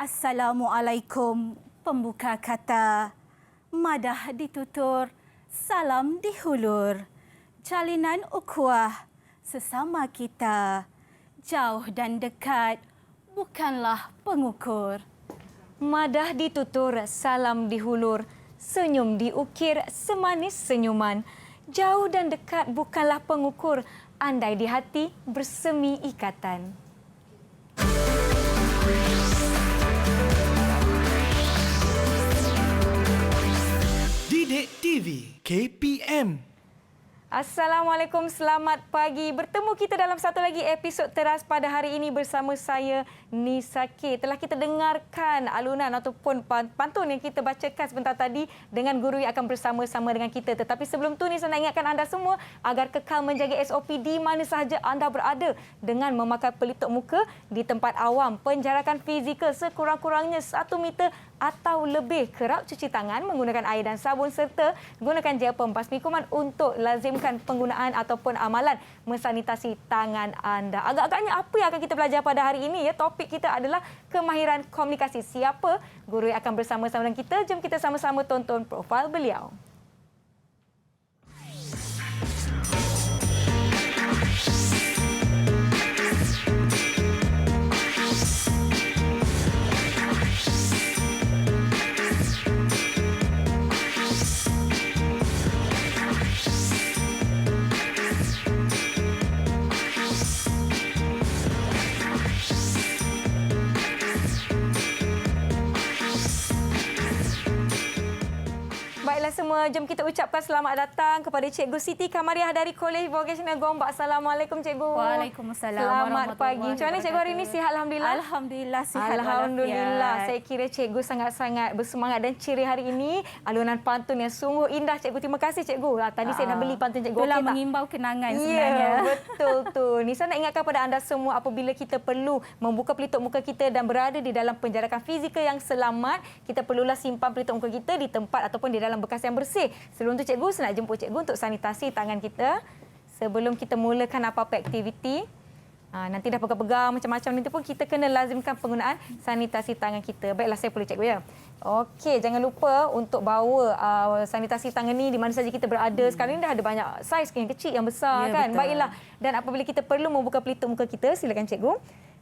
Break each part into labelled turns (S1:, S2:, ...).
S1: Assalamualaikum, pembuka kata. Madah ditutur, salam dihulur. Jalinan ukhuwah sesama kita. Jauh dan dekat bukanlah pengukur.
S2: Madah ditutur, salam dihulur. Senyum diukir, semanis senyuman. Jauh dan dekat bukanlah pengukur. Andai di hati bersemi ikatan.
S3: Didik TV KPM.
S2: Assalamualaikum, selamat pagi. Bertemu kita dalam satu lagi episod Teras pada hari ini bersama saya, Nisa K. Telah kita dengarkan alunan ataupun pantun yang kita bacakan sebentar tadi dengan guru yang akan bersama-sama dengan kita. Tetapi sebelum tu, Nisa nak ingatkan anda semua agar kekal menjaga SOP di mana sahaja anda berada dengan memakai pelitup muka di tempat awam, penjarakan fizikal sekurang-kurangnya 1 meter atau lebih, kerap cuci tangan menggunakan air dan sabun serta gunakan gel pembasmi kuman untuk lazimkan penggunaan ataupun amalan mensanitasi tangan anda. Agak-agaknya apa yang akan kita belajar pada hari ini? Ya, topik kita adalah kemahiran komunikasi. Siapa guru yang akan bersama-sama dengan kita? Jom kita sama-sama tonton profil beliau. Baiklah semua, jom kita ucapkan selamat datang kepada Cikgu Siti Kamariah dari Kolej Vocasional Gombak. Assalamualaikum Cikgu.
S1: Waalaikumsalam.
S2: Selamat pagi. Macam mana Cikgu hari ini? Sihat Alhamdulillah?
S1: Alhamdulillah sihat.
S2: Alhamdulillah. Saya kira Cikgu sangat-sangat bersemangat dan ceria hari ini. Alunan pantun yang sungguh indah Cikgu. Terima kasih Cikgu. Tadi saya nak beli pantun Cikgu.
S1: Itulah
S2: okey tak?
S1: mengimbau kenangan sebenarnya.
S2: Ya, betul tu. Nisa nak ingatkan kepada anda semua apabila kita perlu membuka pelitup muka kita dan berada di dalam penjarakan fizikal yang selamat, kita perlulah simpan pelitup muka kita di tempat ataupun di dalam bekas yang bersih. Sebelum tu Cikgu, saya nak jemput Cikgu untuk sanitasi tangan kita sebelum kita mulakan apa-apa aktiviti. Nanti dah pegang-pegang macam-macam nanti pun kita kena lazimkan penggunaan sanitasi tangan kita. Baiklah, saya perlu Cikgu ya. Okey, jangan lupa untuk bawa sanitasi tangan ni di mana saja kita berada. Sekarang ni dah ada banyak saiz, yang kecil, yang besar
S1: Ya,
S2: kan.
S1: betul.
S2: Baiklah, dan apabila kita perlu membuka pelitup muka kita, silakan Cikgu.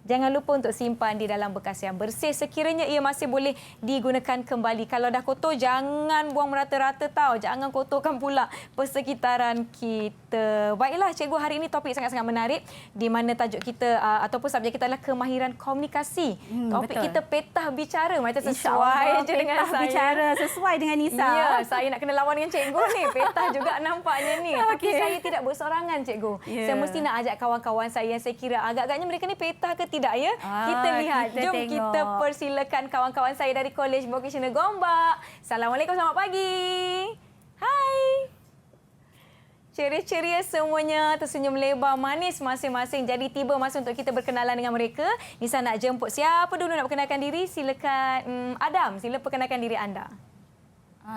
S2: Jangan lupa untuk simpan di dalam bekas yang bersih. Sekiranya ia masih boleh digunakan kembali. Kalau dah kotor, jangan buang merata-rata tau. Jangan kotorkan pula persekitaran kita. Baiklah, Cikgu, hari ini topik sangat-sangat menarik di mana tajuk kita ataupun subjek kita adalah kemahiran komunikasi. Topik
S1: betul.
S2: kita petah bicara. Macam sesuai
S1: InsyaAllah,
S2: je dengan
S1: petah
S2: saya.
S1: bicara sesuai dengan Nisa.
S2: Ya, saya nak kena lawan dengan Cikgu ni. Petah juga nampaknya ni. Tapi saya tidak bersorangan, Cikgu.
S1: Ya.
S2: Saya mesti nak ajak kawan-kawan saya yang saya kira agak-agaknya mereka ni petah ke tidak ya? Kita lihat.
S1: kita
S2: Jom
S1: tengok.
S2: kita persilakan kawan-kawan saya dari Kolej Vocasional Gombak. Assalamualaikum, selamat pagi. Hai. Ceria-ceria semuanya, tersenyum lebar, manis masing-masing. Jadi tiba masa untuk kita berkenalan dengan mereka. Nisa nak jemput siapa dulu nak perkenalkan diri? Silakan Adam, sila perkenalkan diri anda.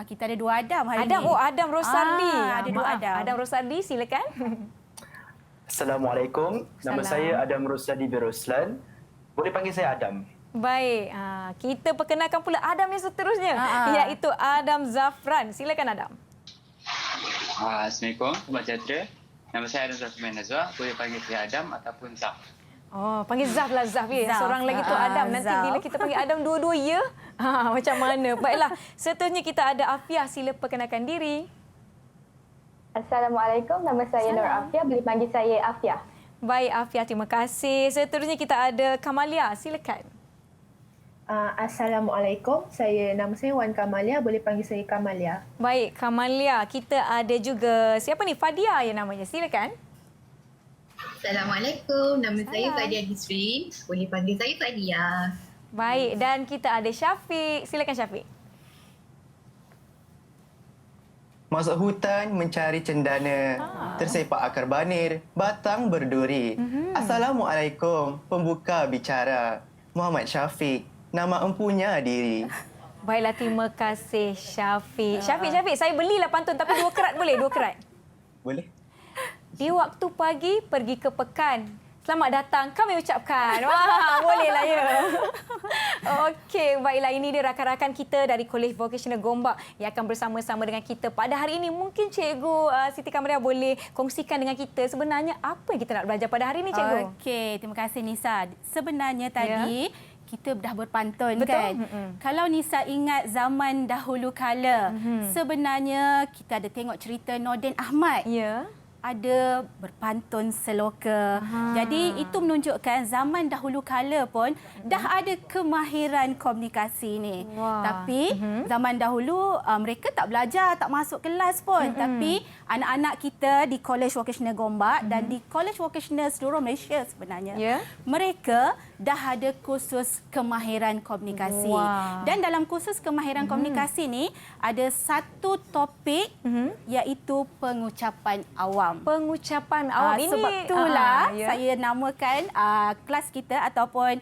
S1: Kita ada 2 Adam hari
S2: Adam,
S1: ini.
S2: Adam Rosardi.
S1: Ada 2 Adam.
S2: Adam Rosardi, silakan.
S4: Assalamualaikum. Nama
S2: Salam.
S4: saya Adam Rosadi Beroslan. Boleh panggil saya Adam.
S2: Baik, kita perkenalkan pula Adam yang seterusnya, iaitu Adam Zafran. Silakan Adam.
S5: Assalamualaikum, Selamat sejahtera. Nama saya Adam Zafran Nazwa. Boleh panggil saya Adam ataupun Zaf.
S2: Oh, panggil Zaf lah, Zaf. Ya.
S1: Zaf.
S2: Seorang lagi tu Adam. Nanti
S1: Zaf.
S2: bila kita panggil Adam dua-dua ya, macam mana? Baiklah, seterusnya kita ada Afiah. Sila perkenalkan diri.
S6: Assalamualaikum, nama saya Nur Afiah. Boleh panggil saya Afiah.
S2: Baik, Afiah. Terima kasih. Seterusnya kita ada Kamalia. Silakan.
S7: Assalamualaikum, nama saya Wan Kamalia, boleh panggil saya Kamalia.
S2: Baik, Kamalia. Kita ada juga, siapa ni? Fadia yang namanya. Silakan.
S8: Assalamualaikum, nama saya Fadia Gisrin. Boleh panggil saya Fadia.
S2: Baik, dan kita ada Syafiq. Silakan Syafiq.
S9: Masuk hutan mencari cendana, tersepak akar banir, batang berduri. Assalamualaikum, pembuka bicara. Muhammad Syafiq, nama empunya diri.
S2: Baiklah, terima kasih Syafiq. Syafiq, saya belilah pantun tapi 2 kerat boleh? 2 kerat.
S9: Boleh?
S2: Di waktu pagi pergi ke pekan. Selamat datang kami ucapkan. Wah, bolehlah ya. Okey, baiklah, ini dia rakan-rakan kita dari Kolej Vocational Gombak yang akan bersama-sama dengan kita pada hari ini. Mungkin Cikgu Siti Kamaria boleh kongsikan dengan kita sebenarnya apa yang kita nak belajar pada hari ini, Cikgu?
S1: Okey, terima kasih Nisa. Sebenarnya tadi kita dah berpantun.
S2: Betul.
S1: Kan? Kalau Nisa ingat zaman dahulu kala, sebenarnya kita ada tengok cerita Nordin Ahmad.
S2: Ya.
S1: Ada berpantun seloka. Jadi itu menunjukkan zaman dahulu kala pun dah ada kemahiran komunikasi ni.
S2: Wah.
S1: Tapi zaman dahulu mereka tak belajar, tak masuk kelas pun. Tapi anak-anak kita di Kolej Vocational Gombak dan di Kolej Vocational seluruh Malaysia sebenarnya, mereka dah ada kursus kemahiran komunikasi.
S2: Wah.
S1: Dan dalam kursus kemahiran komunikasi ni ada satu topik iaitu pengucapan awam.
S2: Pengucapan awam ini
S1: sebab itulah saya namakan kelas kita ataupun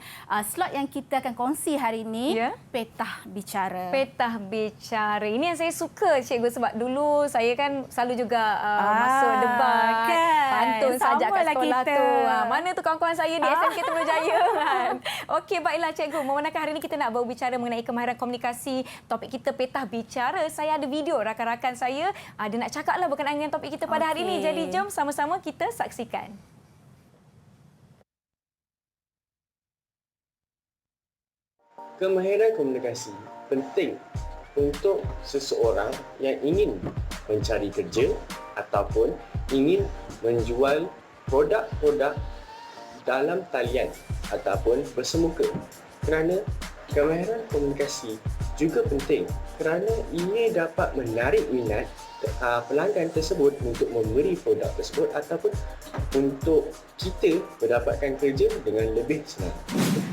S1: slot yang kita akan kongsi hari ini Petah Bicara.
S2: Petah Bicara. Ini yang saya suka, Cikgu, sebab dulu saya kan selalu juga masuk debat,
S1: kan?
S2: pantun sajak kat sekolah
S1: kita.
S2: tu. Mana tu kawan-kawan saya di SMK Teruljaya kan. Okey, baiklah Cikgu. Memandangkan hari ini kita nak berbicara mengenai kemahiran komunikasi. Topik kita Petah Bicara. Saya ada video rakan-rakan saya ada nak cakaplah berkenaan dengan topik kita pada hari ini. Jadi jom sama-sama kita saksikan.
S10: Kemahiran komunikasi penting untuk seseorang yang ingin mencari kerja ataupun ingin menjual produk-produk dalam talian ataupun bersemuka. Kerana kemahiran komunikasi juga penting kerana ia dapat menarik minat pelanggan tersebut untuk membeli produk tersebut ataupun untuk kita mendapatkan kerja dengan lebih senang.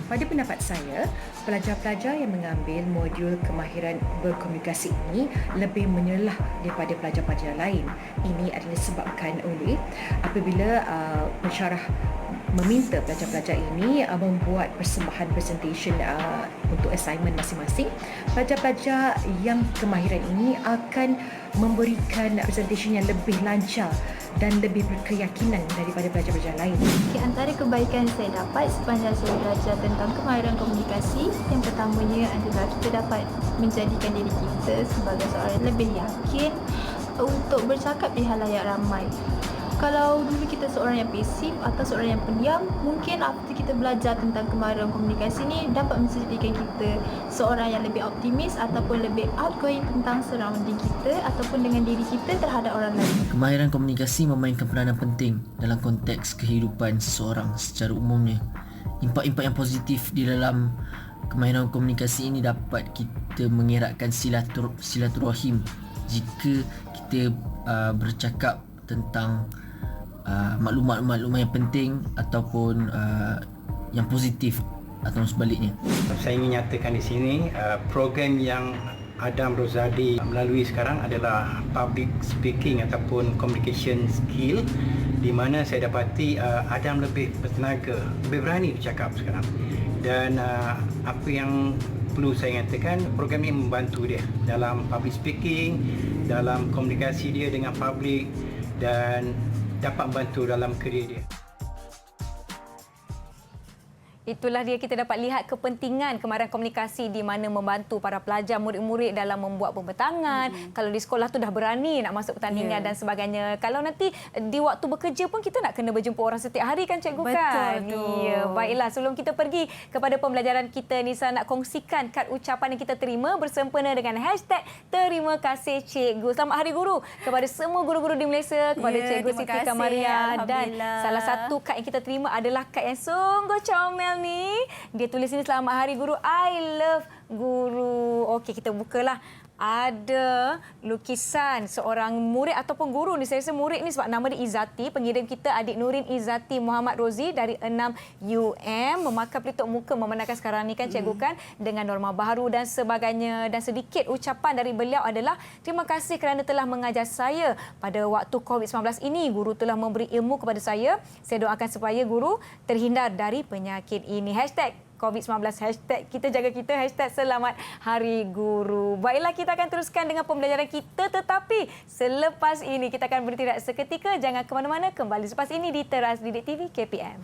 S7: Pada pendapat saya, pelajar-pelajar yang mengambil modul kemahiran berkomunikasi ini lebih menyelah daripada pelajar-pelajar lain. Ini adalah disebabkan oleh apabila pensyarah meminta pelajar-pelajar ini membuat persembahan presentation untuk assignment masing-masing, pelajar-pelajar yang kemahiran ini akan memberikan presentation yang lebih lancar dan lebih berkeyakinan daripada pelajar-pelajar lain.
S6: Antara kebaikan yang saya dapat sepanjang saya belajar tentang kemahiran komunikasi, yang pertamanya adalah kita dapat menjadikan diri kita sebagai seorang yang lebih yakin untuk bercakap di halayak ramai. Kalau dulu kita seorang yang pasif atau seorang yang pendiam, mungkin after kita belajar tentang kemahiran komunikasi ni dapat menjadikan kita seorang yang lebih optimis ataupun lebih outgoing tentang surrounding kita ataupun dengan diri kita terhadap orang lain.
S11: Kemahiran komunikasi memainkan peranan penting dalam konteks kehidupan seseorang secara umumnya. Impak-impak yang positif di dalam kemahiran komunikasi ini dapat kita mengeratkan silaturahim jika kita bercakap tentang maklumat-maklumat yang penting ataupun yang positif atau sebaliknya.
S12: Saya ingin nyatakan di sini program yang Adam Rosadi melalui sekarang adalah public speaking ataupun communication skill, di mana saya dapati Adam lebih bertenaga, lebih berani bercakap sekarang. Dan apa yang perlu saya nyatakan, program ini membantu dia dalam public speaking, dalam komunikasi dia dengan public dan dapat membantu dalam kerjaya dia.
S2: Itulah dia, kita dapat lihat kepentingan kemahiran komunikasi di mana membantu para pelajar, murid-murid dalam membuat pembentangan. Kalau di sekolah tu dah berani nak masuk pertandingan dan sebagainya. Kalau nanti di waktu bekerja pun kita nak kena berjumpa orang setiap hari kan, Cikgu?
S1: Betul
S2: kan?
S1: tu.
S2: Ya, baiklah, sebelum kita pergi kepada pembelajaran kita, Nisa nak kongsikan kad ucapan yang kita terima bersempena dengan hashtag Terima Kasih Cikgu. Selamat Hari Guru kepada semua guru-guru di Malaysia, kepada Cikgu Siti Kamaria. Dan salah satu kad yang kita terima adalah kad yang sungguh comel ni. Dia tulis ini, Selamat Hari Guru, I love Guru. Okey, kita bukalah. Ada lukisan seorang murid ataupun guru ni. Saya rasa murid ni sebab nama dia Izzati. Pengirim kita adik Nurin Izzati Muhammad Rozi dari 6 UM. Memakai pelitup muka memandangkan sekarang ni kan, Cikgu, kan, dengan norma baru dan sebagainya. Dan sedikit ucapan dari beliau adalah, terima kasih kerana telah mengajar saya pada waktu COVID-19 ini. Guru telah memberi ilmu kepada saya. Saya doakan supaya guru terhindar dari penyakit ini. Hashtag COVID-19, hashtag kita jaga kita, hashtag Selamat Hari Guru. Baiklah, kita akan teruskan dengan pembelajaran kita, tetapi selepas ini kita akan berhenti seketika. Jangan ke mana-mana, kembali selepas ini di Teras Didik TV KPM.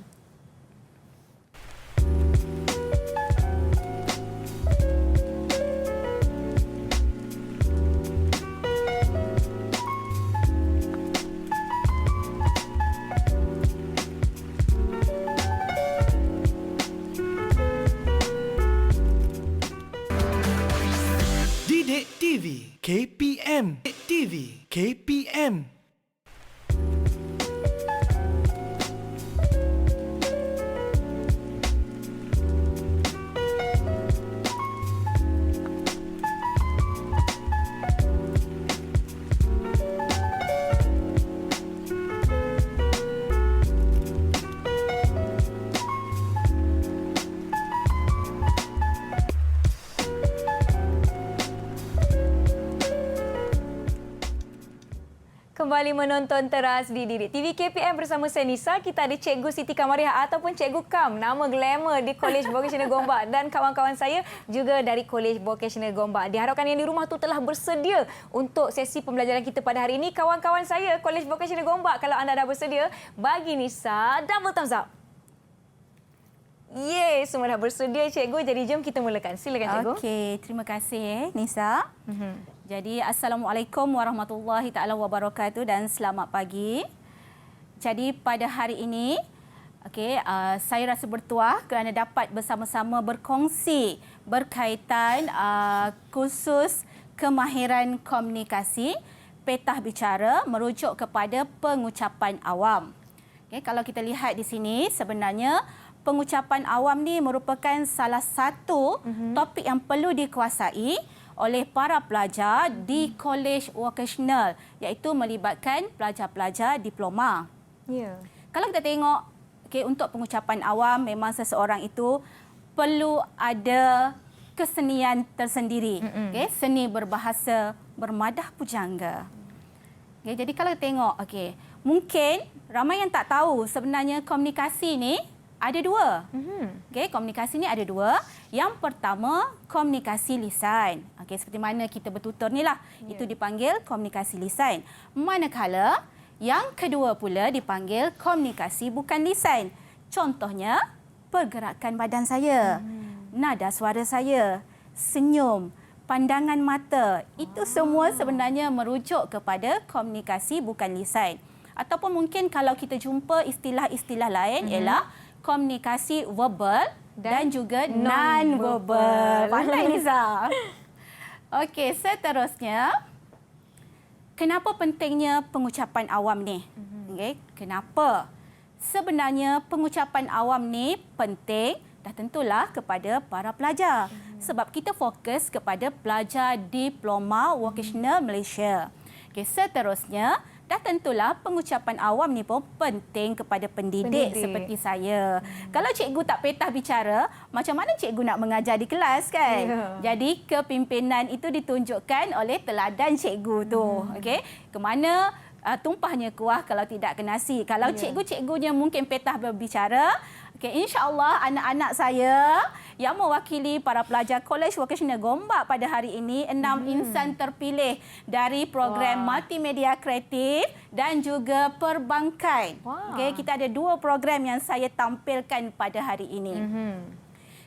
S3: TV KPM. Didik TV KPM.
S2: Kembali menonton teras di Didik TV KPM bersama saya Nisa. Kita ada Cikgu Siti Kamariah ataupun Cikgu Kam, nama glamour di College Vocational Gombak, dan kawan-kawan saya juga dari College Vocational Gombak. Diharapkan yang di rumah tu telah bersedia untuk sesi pembelajaran kita pada hari ini. Kawan-kawan saya College Vocational Gombak, kalau anda dah bersedia, bagi Nisa double thumbs up. Yeay, semua dah bersedia Cikgu. Jadi jom kita mulakan. Silakan Cikgu.
S1: Okey, terima kasih Nisa. Jadi Assalamualaikum warahmatullahi taala wabarakatuh dan selamat pagi. Jadi pada hari ini saya rasa bertuah kerana dapat bersama-sama berkongsi berkaitan kursus kemahiran komunikasi petah bicara merujuk kepada pengucapan awam. Kalau kita lihat di sini, sebenarnya pengucapan awam ni merupakan salah satu topik yang perlu dikuasai oleh para pelajar di College Vocational, iaitu melibatkan pelajar-pelajar diploma. Kalau kita tengok untuk pengucapan awam, memang seseorang itu perlu ada kesenian tersendiri. Seni berbahasa, bermadah pujangga. Jadi kalau kita tengok, mungkin ramai yang tak tahu sebenarnya komunikasi ni ada dua. Komunikasi ni ada dua. Yang pertama, komunikasi lisan. Seperti mana kita bertutur ni lah. Itu dipanggil komunikasi lisan. Manakala yang kedua pula dipanggil komunikasi bukan lisan. Contohnya, pergerakan badan saya, nada suara saya, senyum, pandangan mata. Itu semua sebenarnya merujuk kepada komunikasi bukan lisan. Ataupun mungkin kalau kita jumpa istilah-istilah lain ialah komunikasi verbal dan juga non-verbal. Pandai Liza. Okey, seterusnya, kenapa pentingnya pengucapan awam ni? Kenapa? Sebenarnya pengucapan awam ni penting dah tentulah kepada para pelajar. Sebab kita fokus kepada pelajar diploma vocational Malaysia. Seterusnya, dah tentulah pengucapan awam ni pun penting kepada pendidik seperti saya. Kalau cikgu tak petah bicara, macam mana cikgu nak mengajar di kelas kan? Jadi kepimpinan itu ditunjukkan oleh teladan cikgu tu. Kemana tumpahnya kuah kalau tidak ke nasi. Kalau cikgu-cikgunya mungkin petah berbicara, insya-Allah anak-anak saya yang mewakili para pelajar College Vocational Gombak pada hari ini 6 insan terpilih dari program multimedia kreatif dan juga perbankan. Kita ada 2 program yang saya tampilkan pada hari ini.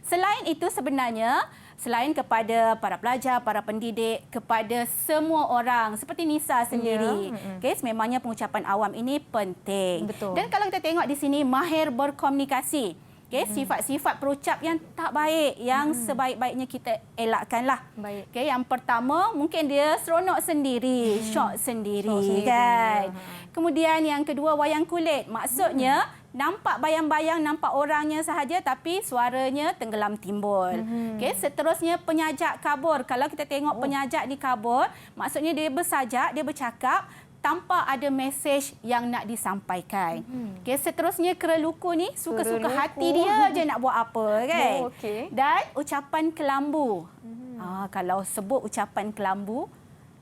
S1: Selain itu sebenarnya, selain kepada para pelajar, para pendidik, kepada semua orang seperti Nisa sendiri, sememangnya pengucapan awam ini penting. Dan kalau kita tengok di sini, mahir berkomunikasi. Sifat-sifat perucap yang tak baik, yang sebaik-baiknya kita elakkanlah. Yang pertama, mungkin dia seronok sendiri, syok sendiri. Kan? Kemudian yang kedua, wayang kulit. Maksudnya, nampak bayang-bayang, nampak orangnya sahaja tapi suaranya tenggelam timbul. Seterusnya, penyajak kabur. Kalau kita tengok penyajak di kabur, maksudnya dia bersajak, dia bercakap tanpa ada mesej yang nak disampaikan. Seterusnya, kereluku ni suka-suka hati dia je nak buat apa. Kan? Dan ucapan kelambu. Kalau sebut ucapan kelambu,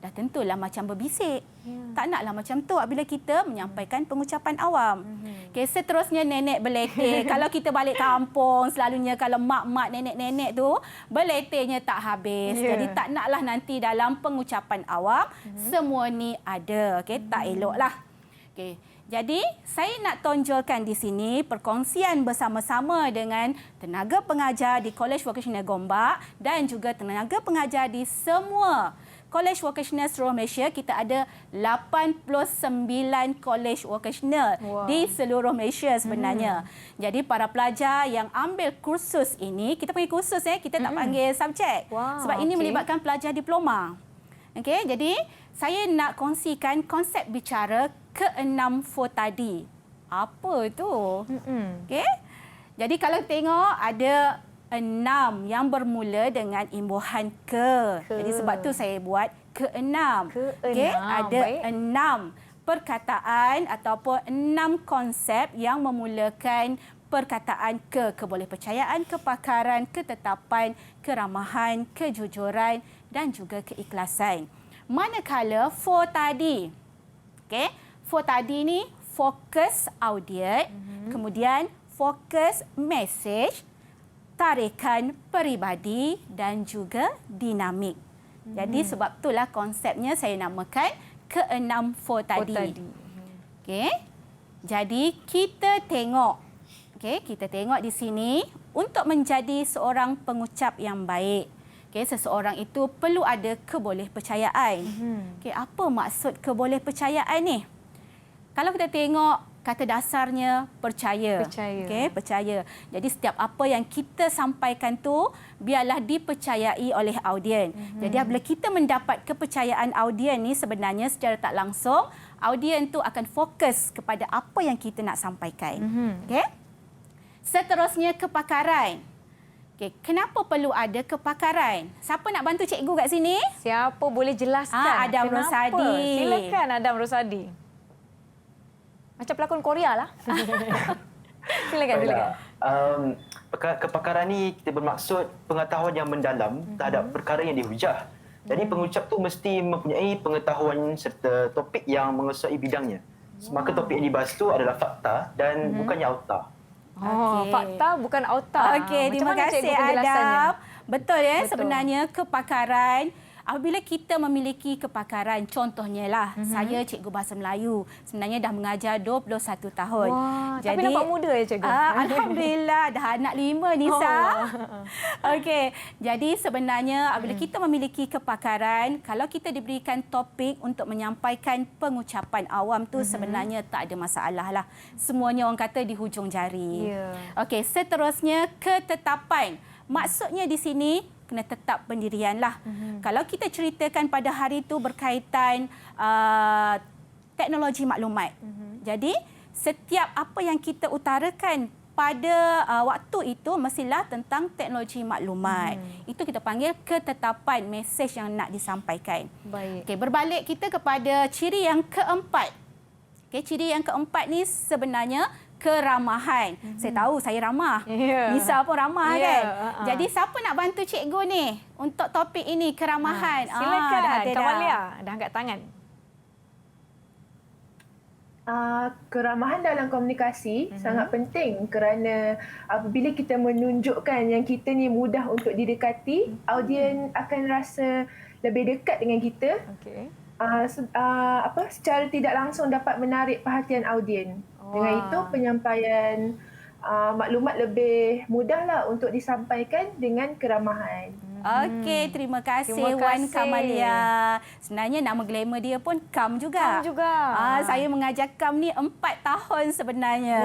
S1: dah tentulah macam berbisik. Tak naklah macam tu apabila kita menyampaikan pengucapan awam. Seterusnya, nenek berletih. Kalau kita balik kampung, selalunya kalau mak-mak, nenek-nenek tu berletihnya tak habis. Jadi tak naklah nanti dalam pengucapan awam semua ni ada. Tak eloklah. Jadi, saya nak tonjolkan di sini perkongsian bersama-sama dengan tenaga pengajar di College Vocational Gombak dan juga tenaga pengajar di semua College Vocational seluruh Malaysia. Kita ada 89 College Vocational di seluruh Malaysia sebenarnya. Jadi para pelajar yang ambil kursus ini, kita panggil kursus kita tak panggil subjek. Sebab ini melibatkan pelajar diploma. Okey, jadi saya nak kongsikan konsep bicara ke-6 4 tadi. Apa tu? Okey. Jadi kalau tengok ada 6 yang bermula dengan imbuhan ke. Jadi sebab tu saya buat ke-6. Okey, ada 6 perkataan ataupun 6 konsep yang memulakan perkataan ke. Kebolehpercayaan, kepakaran, ketetapan, keramahan, kejujuran dan juga keikhlasan. Manakala 4 tadi. Okey, 4 tadi ni fokus audiat, kemudian fokus message, tarikan peribadi dan juga dinamik. Jadi sebab itulah konsepnya saya namakan ke-6 4 tadi. Okey. Jadi kita tengok. Okey, kita tengok di sini untuk menjadi seorang pengucap yang baik. Okey, seseorang itu perlu ada kebolehpercayaan. Okey, apa maksud kebolehpercayaan ni? Kalau kita tengok kata dasarnya percaya. Okey, percaya. Jadi setiap apa yang kita sampaikan tu biarlah dipercayai oleh audien. Jadi apabila kita mendapat kepercayaan audien ni sebenarnya secara tak langsung audien tu akan fokus kepada apa yang kita nak sampaikan. Okey. Seterusnya kepakaran. Okey, kenapa perlu ada kepakaran? Siapa nak bantu cikgu kat sini?
S2: Siapa boleh jelaskan?
S1: Adam Rosadi.
S2: Silakan Adam Rosadi. Macam pelakon Korea lah. Silakan.
S4: Kepakaran ni kita bermaksud pengetahuan yang mendalam terhadap perkara yang dihujah. Jadi pengucap tu mesti mempunyai pengetahuan serta topik yang menguasai bidangnya. Maka topik yang dibahas tu adalah fakta dan bukannya auta.
S2: Fakta bukan auta.
S1: Okey, terima kasih Adam. Betul ya, sebenarnya kepakaran apabila kita memiliki kepakaran, contohnya lah, saya cikgu Bahasa Melayu. Sebenarnya dah mengajar 21 tahun.
S2: Wah, jadi, tapi nampak muda ya cikgu?
S1: Alhamdulillah, dah anak 5 Nisa. Okey, jadi sebenarnya apabila kita memiliki kepakaran, kalau kita diberikan topik untuk menyampaikan pengucapan awam tu sebenarnya tak ada masalah lah. Semuanya orang kata di hujung jari. Okey, seterusnya ketetapan. Maksudnya di sini kena tetap pendirian lah. Kalau kita ceritakan pada hari itu berkaitan teknologi maklumat. Jadi setiap apa yang kita utarakan pada waktu itu mestilah tentang teknologi maklumat. Itu kita panggil ketetapan mesej yang nak disampaikan.
S2: Baik.
S1: Okey, berbalik kita kepada ciri yang keempat. Okey, ciri yang keempat ni sebenarnya keramahan. Saya tahu saya ramah. Nisa pun ramah kan. Jadi siapa nak bantu cikgu ni untuk topik ini keramahan?
S2: Silakan Kamalia, dah angkat tangan.
S13: Keramahan dalam komunikasi sangat penting kerana apabila kita menunjukkan yang kita ni mudah untuk didekati, audien akan rasa lebih dekat dengan kita. Secara tidak langsung dapat menarik perhatian audien. Dengan itu penyampaian maklumat lebih mudahlah untuk disampaikan dengan keramahan.
S1: Okey, terima kasih Wan Kamalia. Sebenarnya nama glamour dia pun Kam juga. Saya mengajar Kam ni 4 tahun sebenarnya.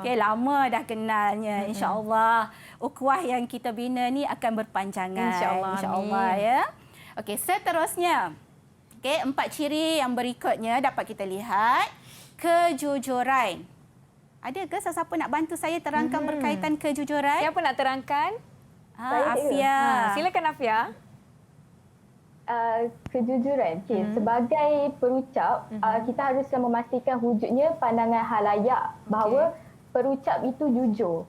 S1: Okey, lama dah kenalnya. InsyaAllah ukhuwah yang kita bina ni akan berpanjangan. InsyaAllah ya. Okey, seterusnya. Okey, 4 ciri yang berikutnya dapat kita lihat. Kejujuran. Ada ke sesiapa nak bantu saya terangkan berkaitan kejujuran?
S2: Siapa nak terangkan?
S1: Afia.
S2: Silakan Afia.
S14: Kejujuran. Sebagai perucap, kita harus memastikan wujudnya pandangan halayak bahawa perucap itu jujur.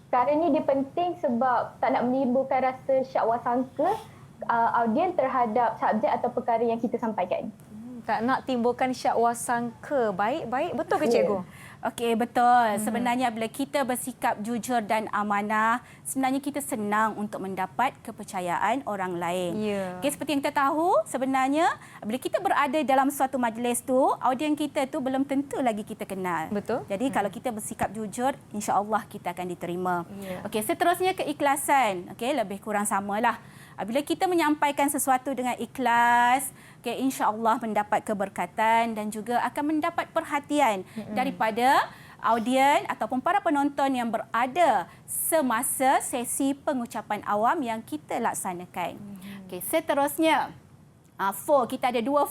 S14: Perkara ini dia penting sebab tak nak menimbulkan rasa syak wasangka audien terhadap subjek atau perkara yang kita sampaikan.
S2: Tak nak timbulkan syak wasangka. Baik. Betul ke cikgu?
S1: Okey, betul. Sebenarnya bila kita bersikap jujur dan amanah, sebenarnya kita senang untuk mendapat kepercayaan orang lain. Okey, seperti yang kita tahu, sebenarnya bila kita berada dalam suatu majlis tu, audien kita tu belum tentu lagi kita kenal.
S2: Betul.
S1: Jadi kalau kita bersikap jujur, insya-Allah kita akan diterima. Okey, seterusnya keikhlasan. Okey, lebih kurang samalah. Apabila kita menyampaikan sesuatu dengan ikhlas, insya-Allah mendapat keberkatan dan juga akan mendapat perhatian daripada audien ataupun para penonton yang berada semasa sesi pengucapan awam yang kita laksanakan. Okey, seterusnya Kita ada 2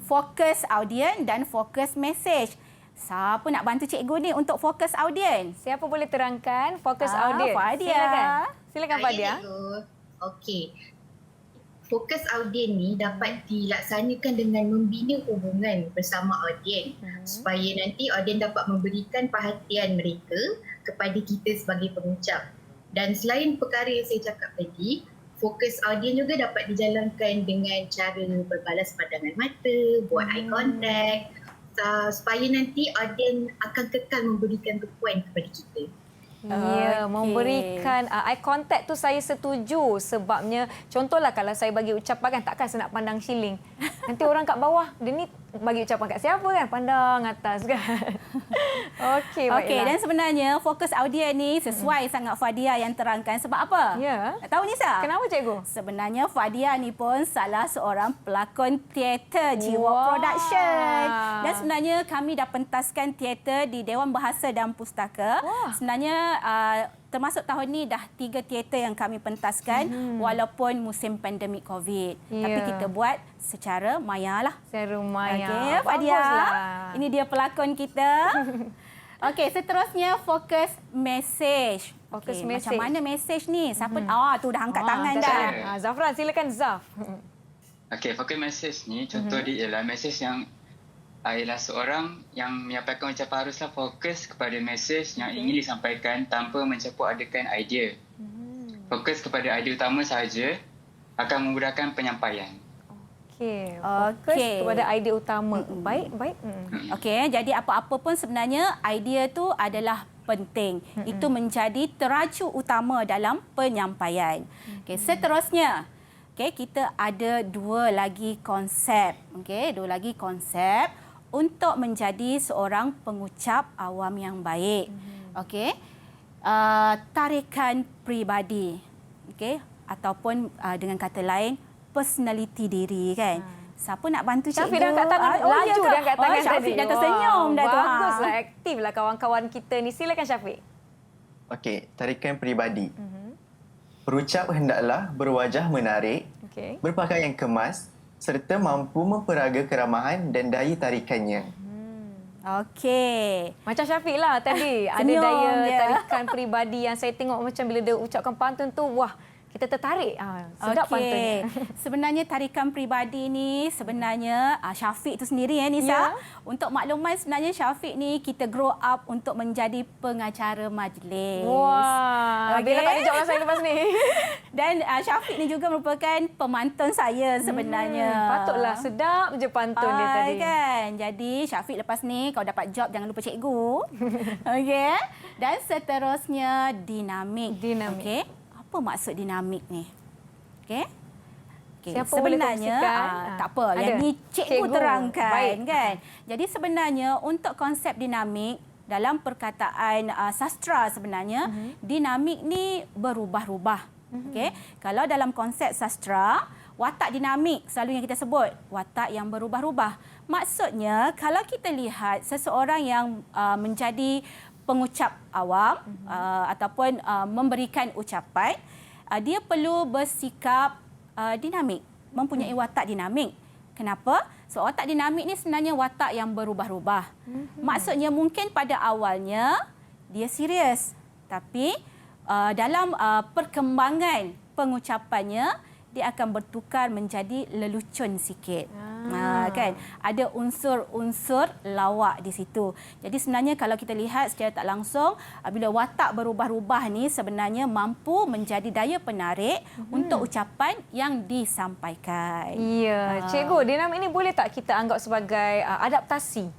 S1: Fokus audien dan fokus message. Siapa nak bantu cikgu ni untuk fokus audien?
S2: Siapa boleh terangkan fokus audien?
S1: Fadia.
S2: Silakan Fadia.
S8: Okey. Fokus audien ni dapat dilaksanakan dengan membina hubungan bersama audien supaya nanti audien dapat memberikan perhatian mereka kepada kita sebagai pengucap. Dan selain perkara yang saya cakap tadi, fokus audien juga dapat dijalankan dengan cara berbalas pandangan mata, buat eye contact, supaya nanti audien akan kekal memberikan tumpuan kepada kita.
S2: Ya, memberikan eye contact tu saya setuju sebabnya contohlah kalau saya bagi ucapan kan takkan saya nak pandang ceiling. Nanti orang kat bawah dia ni bagi ucapan kat siapa kan? Pandang atas kan. Okey, baiklah.
S1: Okey, dan sebenarnya fokus audien ni sesuai sangat Fadia yang terangkan. Sebab apa?
S2: Ya.
S1: Tahu Nisa?
S2: Kenapa cikgu?
S1: Sebenarnya Fadia ni pun salah seorang pelakon teater Jiwa Production. Dan sebenarnya kami dah pentaskan teater di Dewan Bahasa dan Pustaka. Sebenarnya termasuk tahun ni dah 3 teater yang kami pentaskan walaupun musim pandemik COVID. Tapi kita buat secara maya lah.
S2: Secara maya.
S1: Okey, Fadia. Ini dia pelakon kita. Okey, seterusnya fokus message.
S2: Fokus
S1: Okey,
S2: message.
S1: macam mana message ni? Siapa? Tu dah angkat tangan dah.
S2: Zafran, silakan Zaf.
S5: Okey, fokus message ni contoh dia ialah message yang ialah seorang yang menyampaikan ucapan haruslah fokus kepada mesej yang ingin disampaikan tanpa mencampur adakan idea. Fokus kepada idea utama sahaja akan memudahkan penyampaian.
S2: Okey, fokus kepada idea utama. Baik.
S1: Okey, jadi apa-apa pun sebenarnya idea tu adalah penting. Itu menjadi teraju utama dalam penyampaian. Okey, seterusnya kita ada 2 lagi konsep. Okey, 2 lagi konsep untuk menjadi seorang pengucap awam yang baik. Okey. Tarikan peribadi. Okey, ataupun dengan kata lain personality diri kan. Siapa nak bantu cikgu?
S2: Syafiq dah angkat tangan. Laju dia angkat tangan tadi.
S1: Syafiq dah tersenyum dah tu.
S2: Baguslah, aktiflah kawan-kawan kita ni. Silakan Syafiq.
S9: Okey, tarikan peribadi. Perucap hendaklah berwajah menarik, berpakaian kemas serta mampu memperaga keramahan dan daya tarikannya.
S1: Okey.
S2: Macam Syafiq lah tadi. Ada daya tarikan peribadi yang saya tengok macam bila dia ucapkan pantun tu, wah, kita tertarik. Sedap pantunnya.
S1: Sebenarnya tarikan peribadi ni sebenarnya Syafiq tu sendiri Nisa. Untuk makluman sebenarnya Syafiq ni kita grow up untuk menjadi pengacara majlis.
S2: Wah. Bila tak ada jawab saya lepas ni.
S1: Dan Syafiq ni juga merupakan pemantun saya sebenarnya.
S2: Patutlah sedap je pantun dia tadi.
S1: Kan. Jadi Syafiq lepas ni kau dapat job jangan lupa cikgu. Okey. Dan seterusnya dinamik. Okey. Apa maksud dinamik ni? Okey.
S2: Siapa
S1: sebenarnya tak apa. Yang ni cikgu terangkan kan. Jadi sebenarnya untuk konsep dinamik dalam perkataan sastra sebenarnya dinamik ni berubah-ubah. Okey. Kalau dalam konsep sastra watak dinamik selalu yang kita sebut watak yang berubah-ubah. Maksudnya kalau kita lihat seseorang yang menjadi pengucap awam ataupun memberikan ucapan, dia perlu bersikap dinamik, mempunyai watak dinamik. Kenapa? Sebab watak dinamik ni sebenarnya watak yang berubah-ubah. Maksudnya mungkin pada awalnya dia serius, tapi dalam perkembangan pengucapannya dia akan bertukar menjadi lelucon sikit. Kan? Ada unsur-unsur lawak di situ. Jadi sebenarnya kalau kita lihat secara tak langsung, bila watak berubah-ubah ni sebenarnya mampu menjadi daya penarik untuk ucapan yang disampaikan.
S2: Ya, cikgu, dinamik ini boleh tak kita anggap sebagai adaptasi?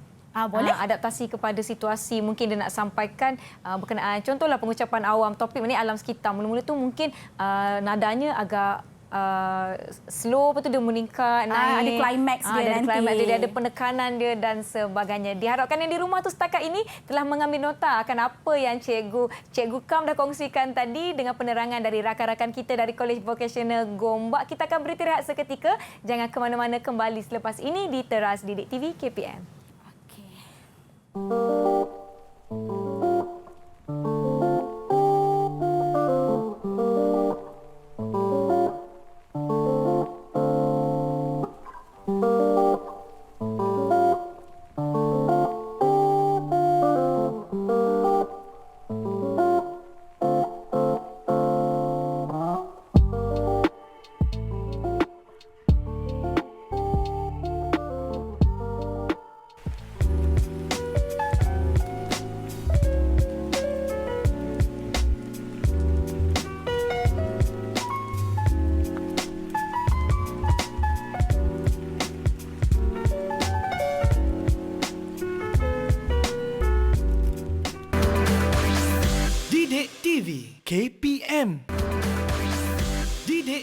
S1: Boleh.
S2: Adaptasi kepada situasi mungkin dia nak sampaikan berkenaan contohlah pengucapan awam, topik ni alam sekitar. Mula-mula tu mungkin nadanya agak slow, lepas tu dia meningkat, naik.
S1: Ada klimaks dia nanti.
S2: Ada klimaks dia, ada penekanan dia dan sebagainya. Diharapkan yang di rumah tu setakat ini telah mengambil nota akan apa yang Cikgu Kam dah kongsikan tadi dengan penerangan dari rakan-rakan kita dari Kolej Vocasional Gombak. Kita akan beristirahat seketika. Jangan ke mana-mana, kembali selepas ini di Teras Didik TV KPM.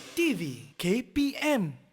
S3: TV KPM.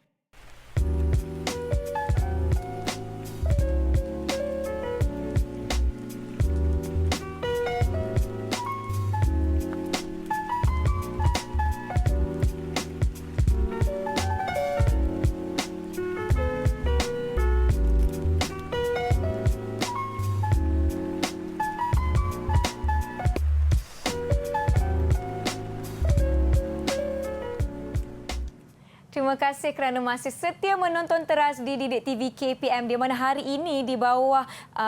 S2: Terima kasih kerana masih setia menonton teras di Didik TV KPM, di mana hari ini di bawah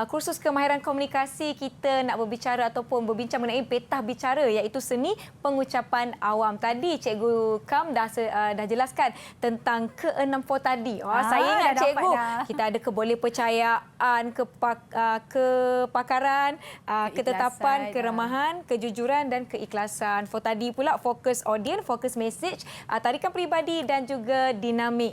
S2: kursus kemahiran komunikasi kita nak berbicara ataupun berbincang mengenai petah bicara, iaitu seni pengucapan awam. Tadi Cikgu Kam dah jelaskan tentang ke-6 tadi. Saya ingat Cikgu, kita ada kebolehpercayaan, kepakaran, ketetapan, keramahan, kejujuran dan keikhlasan. For tadi pula fokus audience, fokus message, tarikan peribadi dan juga dinamik.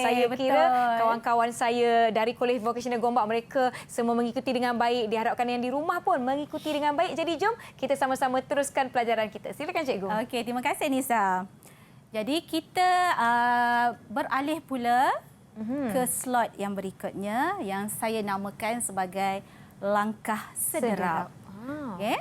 S2: Saya kira kawan-kawan saya dari Kolej Vocasional Gombak, mereka semua mengikuti dengan baik. Diharapkan yang di rumah pun mengikuti dengan baik. Jadi jom kita sama-sama teruskan pelajaran kita. Silakan Cikgu.
S1: Okey, terima kasih Nisa. Jadi kita beralih pula ke slot yang berikutnya yang saya namakan sebagai langkah sederap. Okey.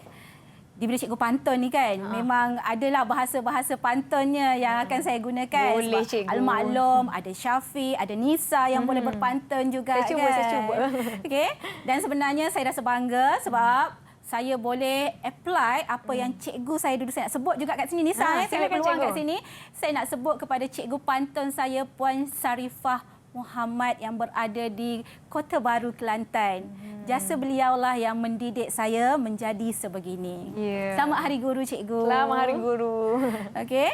S1: Diberi Cikgu pantun ni kan, memang adalah bahasa-bahasa pantunnya yang akan saya gunakan.
S2: Boleh Cikgu.
S1: Al-Maklum, ada Syafiq, ada Nisa yang boleh berpantun juga.
S2: Saya cuba.
S1: Okey. Dan sebenarnya saya rasa bangga sebab saya boleh apply apa yang cikgu saya dulu saya nak sebut juga kat sini Nisa. Saya peluang kat sini. Saya nak sebut kepada cikgu pantun saya Puan Sarifah Muhammad yang berada di Kota Baru, Kelantan. Jasa beliaulah yang mendidik saya menjadi sebegini. Selamat Hari Guru Cikgu.
S2: Selamat Hari Guru.
S1: Okey.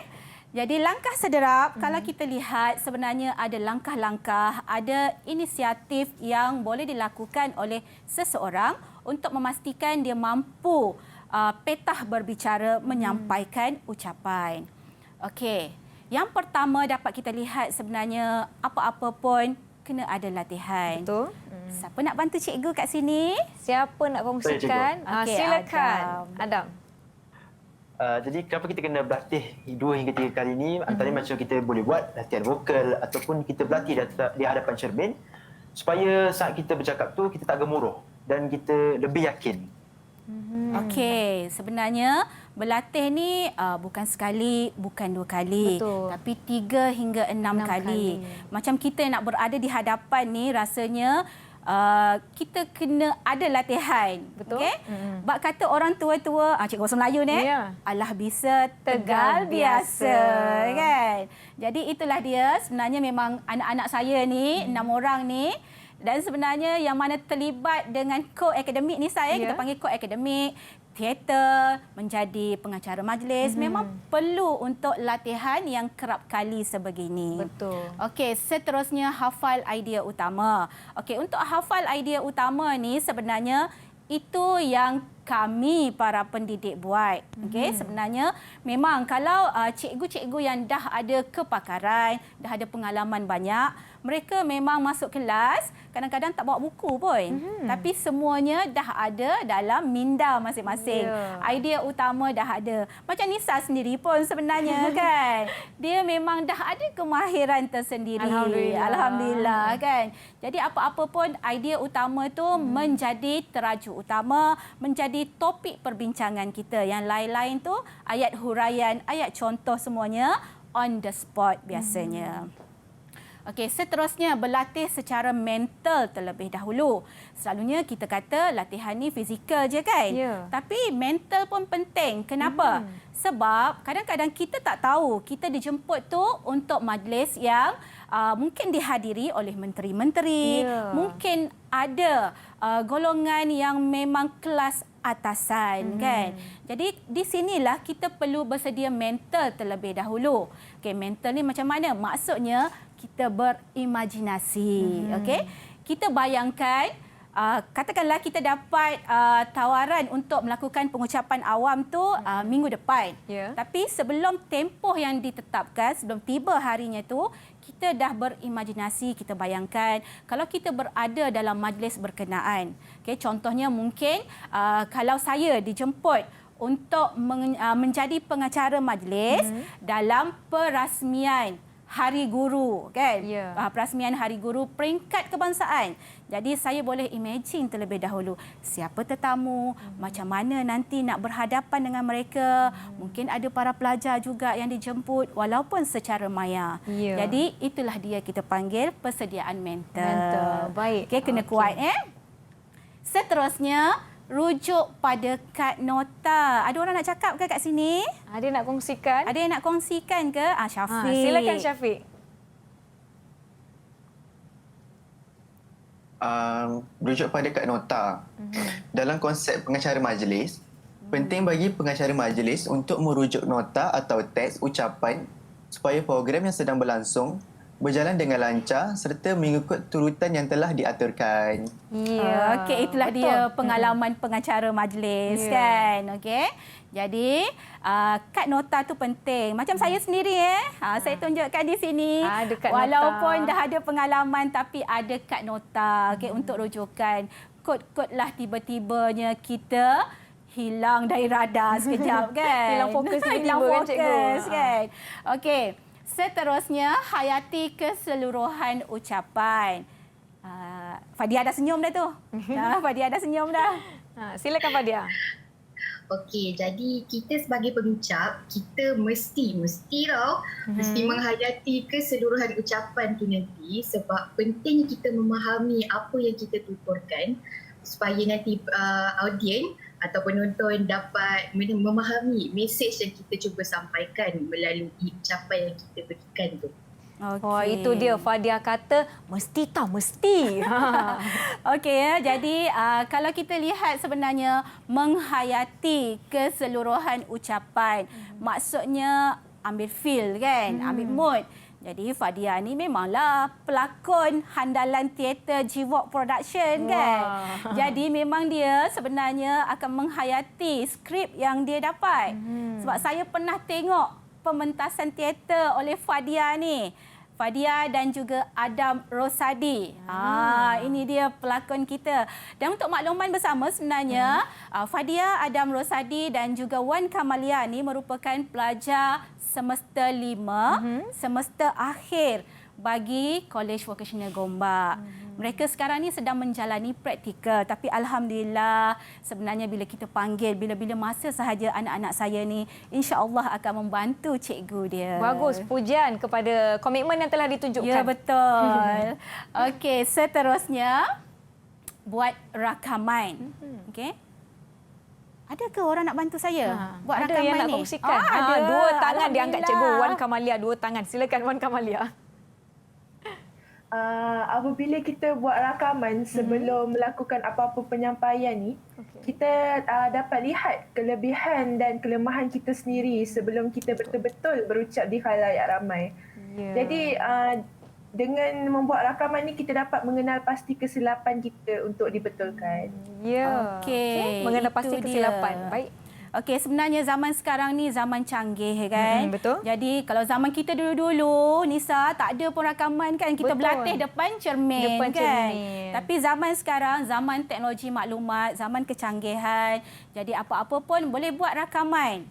S1: Jadi langkah sederap, kalau kita lihat sebenarnya ada langkah-langkah, ada inisiatif yang boleh dilakukan oleh seseorang untuk memastikan dia mampu petah berbicara, menyampaikan ucapan. Okey. Yang pertama dapat kita lihat sebenarnya apa-apa pun kena ada latihan.
S2: Betul.
S1: Siapa nak bantu cikgu kat sini?
S2: Siapa nak kongsikan?
S1: Okay,
S2: silakan. Adam.
S4: Jadi kenapa kita kena berlatih 2 hingga 3 kali ni? Antaranya macam kita boleh buat latihan vokal ataupun kita berlatih di hadapan cermin supaya saat kita bercakap tu kita tak gemuruh dan kita lebih yakin.
S1: Okey, sebenarnya berlatih ni bukan sekali, bukan 2 kali.
S2: Betul.
S1: Tapi 3 hingga 6 kali. Macam kita nak berada di hadapan ni rasanya kita kena ada latihan.
S2: Betul.
S1: Okay? Bak kata orang tua-tua, cikgu bahasa Melayu ni, alah bisa tegal biasa. Kan? Jadi itulah dia, sebenarnya memang anak-anak saya ni, 6 orang ni, dan sebenarnya yang mana terlibat dengan co-akademik ni kita panggil co-akademik, teater, menjadi pengacara majlis, memang perlu untuk latihan yang kerap kali sebegini.
S2: Betul.
S1: Okey, seterusnya hafal idea utama. Okey, untuk hafal idea utama ni sebenarnya itu yang kami para pendidik buat. Okey, sebenarnya memang kalau cikgu-cikgu yang dah ada kepakaran, dah ada pengalaman banyak, mereka memang masuk kelas, kadang-kadang tak bawa buku pun. Tapi semuanya dah ada dalam minda masing-masing. Idea utama dah ada. Macam Nisa sendiri pun sebenarnya kan. Dia memang dah ada kemahiran tersendiri. Alhamdulillah kan. Jadi apa-apa pun idea utama tu menjadi terajuk utama, menjadi topik perbincangan kita. Yang lain-lain tu ayat huraian, ayat contoh semuanya on the spot biasanya. Okey, seterusnya berlatih secara mental terlebih dahulu. Selalunya kita kata latihan ni fizikal je kan? Tapi mental pun penting. Kenapa? Sebab kadang-kadang kita tak tahu kita dijemput tu untuk majlis yang mungkin dihadiri oleh menteri-menteri, mungkin ada golongan yang memang kelas atasan kan. Jadi di sinilah kita perlu bersedia mental terlebih dahulu. Okey, mental ni macam mana? Maksudnya kita berimajinasi. Okey. Kita bayangkan katakanlah kita dapat tawaran untuk melakukan pengucapan awam tu minggu depan. Tapi sebelum tempoh yang ditetapkan, sebelum tiba harinya tu, kita dah berimajinasi, kita bayangkan kalau kita berada dalam majlis berkenaan. Okay, contohnya mungkin kalau saya dijemput untuk menjadi pengacara majlis dalam perasmian Hari Guru, kan? Perasmian Hari Guru peringkat kebangsaan. Jadi saya boleh imagine terlebih dahulu siapa tetamu, macam mana nanti nak berhadapan dengan mereka. Mungkin ada para pelajar juga yang dijemput walaupun secara maya. Jadi itulah dia kita panggil persediaan mental.
S2: Baik.
S1: Okey, kena kuat Seterusnya, rujuk pada kad nota. Ada orang nak cakap ke kat sini?
S2: Ada nak kongsikan?
S1: Ada yang nak kongsikan ke? Syafiq.
S2: Silakan Syafiq.
S9: Rujuk pada kad nota. Dalam konsep pengacara majlis, penting bagi pengacara majlis untuk merujuk nota atau teks ucapan supaya program yang sedang berlangsung berjalan dengan lancar serta mengikut turutan yang telah diaturkan.
S1: Okey, itulah dia pengalaman pengacara majlis, kan? Okey. Jadi, kad nota tu penting. Macam saya sendiri saya tunjukkan di sini.
S2: Ada kad
S1: walaupun
S2: nota.
S1: dah ada pengalaman tapi ada kad nota, okey, untuk rujukan. Kod-kod lah tiba-tibanya kita hilang dari radar sekejap, kan?
S2: Hilang fokus tiba-tiba,
S1: hilang
S2: kan,
S1: fokus,
S2: Cikgu?
S1: kan? Okey. Seterusnya, hayati keseluruhan ucapan. Fadia dah senyum dah tu. Fadia dah senyum dah.
S2: Silakan Fadia.
S8: Okey, jadi kita sebagai pengucap, kita mesti menghayati keseluruhan ucapan tu nanti sebab penting kita memahami apa yang kita tuturkan supaya nanti audien atau penonton dapat memahami mesej yang kita cuba sampaikan melalui ucapan yang kita berikan tu.
S2: Oh, itu dia Fadia kata mesti tahu, mesti.
S1: Okey, jadi kalau kita lihat sebenarnya menghayati keseluruhan ucapan, maksudnya ambil feel, kan? Ambil mood. Jadi Fadia ni memanglah pelakon handalan teater G-Walk Production, kan? Jadi memang dia sebenarnya akan menghayati skrip yang dia dapat. Sebab saya pernah tengok pementasan teater oleh Fadia ni. Fadia dan juga Adam Rosadi. Ini dia pelakon kita. Dan untuk makluman bersama sebenarnya, Fadia, Adam Rosadi dan juga Wan Kamalia ni merupakan pelajar semester 5, semester akhir bagi College Vocational Gombak. Mereka sekarang ni sedang menjalani praktikal, tapi alhamdulillah sebenarnya bila kita panggil, bila-bila masa sahaja anak-anak saya ni insya-Allah akan membantu cikgu dia.
S2: Bagus, pujian kepada komitmen yang telah ditunjukkan.
S1: Ya, betul. Okey, seterusnya buat rakaman. Okey. Ada ke orang nak bantu saya buat
S2: ada
S1: rakaman
S2: yang nak
S1: ni?
S2: kongsikan.
S1: Ada.
S2: Dua tangan diangkat cikgu.
S1: Alhamdulillah.
S2: Wan Kamalia, dua tangan. Silakan Wan Kamalia.
S13: Apabila kita buat rakaman sebelum melakukan apa-apa penyampaian ni, kita dapat lihat kelebihan dan kelemahan kita sendiri sebelum kita betul-betul berucap di khalayak ramai. Jadi dengan membuat rakaman ni kita dapat mengenal pasti kesilapan kita untuk dibetulkan.
S1: Okey.
S2: Mengenal pasti
S1: itu
S2: kesilapan.
S1: dia.
S2: Baik.
S1: Okey, sebenarnya zaman sekarang ni zaman canggih, kan?
S2: Betul.
S1: Jadi kalau zaman kita dulu-dulu, Nisa, tak ada pun rakaman, kan? Kita
S2: Betul.
S1: berlatih depan cermin,
S2: Depan
S1: kan?
S2: cermin.
S1: Tapi zaman sekarang, zaman teknologi maklumat, zaman kecanggihan. Jadi apa-apa pun boleh buat rakaman.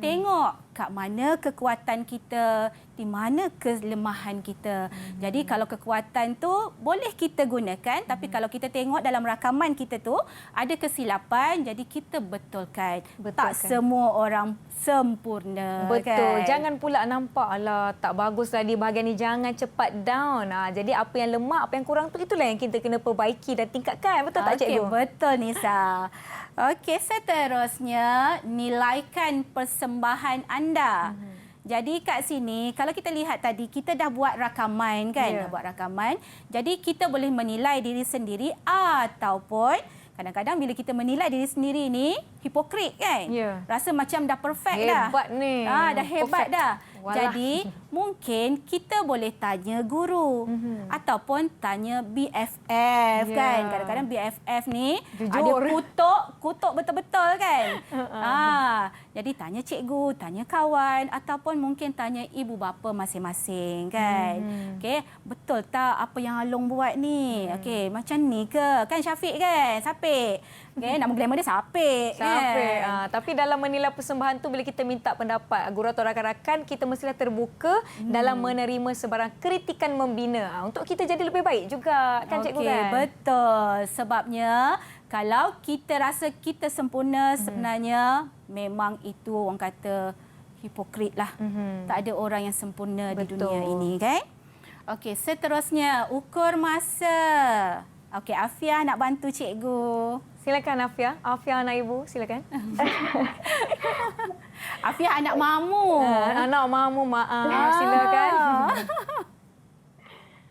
S1: Tengok kat mana kekuatan kita, di mana kelemahan kita. Jadi kalau kekuatan tu boleh kita gunakan, tapi kalau kita tengok dalam rakaman kita tu ada kesilapan, jadi kita betulkan. Tak semua orang sempurna.
S2: Betul.
S1: Kan?
S2: Jangan pula nampak alah tak baguslah di bahagian ni, jangan cepat down. Jadi apa yang lemah, apa yang kurang tu itulah yang kita kena perbaiki dan tingkatkan. Betul tak cikgu?
S1: Betul Nisa. Okey, seterusnya nilaikan persembahan anda. Jadi kat sini kalau kita lihat tadi kita dah buat rakaman, kan? Dah buat rakaman. Jadi kita boleh menilai diri sendiri ataupun kadang-kadang bila kita menilai diri sendiri ni hipokrit, kan? Rasa macam dah perfect dah.
S2: Hebat ni.
S1: Dah hebat
S2: Perfect.
S1: dah.
S2: Walah.
S1: Jadi mungkin kita boleh tanya guru ataupun tanya BFF, kan? Kadang-kadang BFF ni ada kutuk betul-betul, kan? Jadi tanya cikgu, tanya kawan ataupun mungkin tanya ibu bapa masing-masing, kan? Okey, betul tak apa yang Along buat ni? Okey, macam ni ke? Kan Syafiq, kan? Sapik. Okey, nama glamour dia Sapik, kan?
S2: munafik. Tapi dalam menilai persembahan tu, bila kita minta pendapat guru atau rakan-rakan, kita mestilah terbuka dalam menerima sebarang kritikan membina. Untuk kita jadi lebih baik juga, kan cikgu kan?
S1: Betul. Sebabnya kalau kita rasa kita sempurna, sebenarnya memang itu orang kata hipokrit lah. Tak ada orang yang sempurna di dunia ini, kan? Okey, seterusnya ukur masa. Okey, Afia nak bantu cikgu.
S2: Silakan Afia. Afia anak ibu, silakan.
S1: Afia anak mamu.
S2: Anak mamu, maaf. Silakan.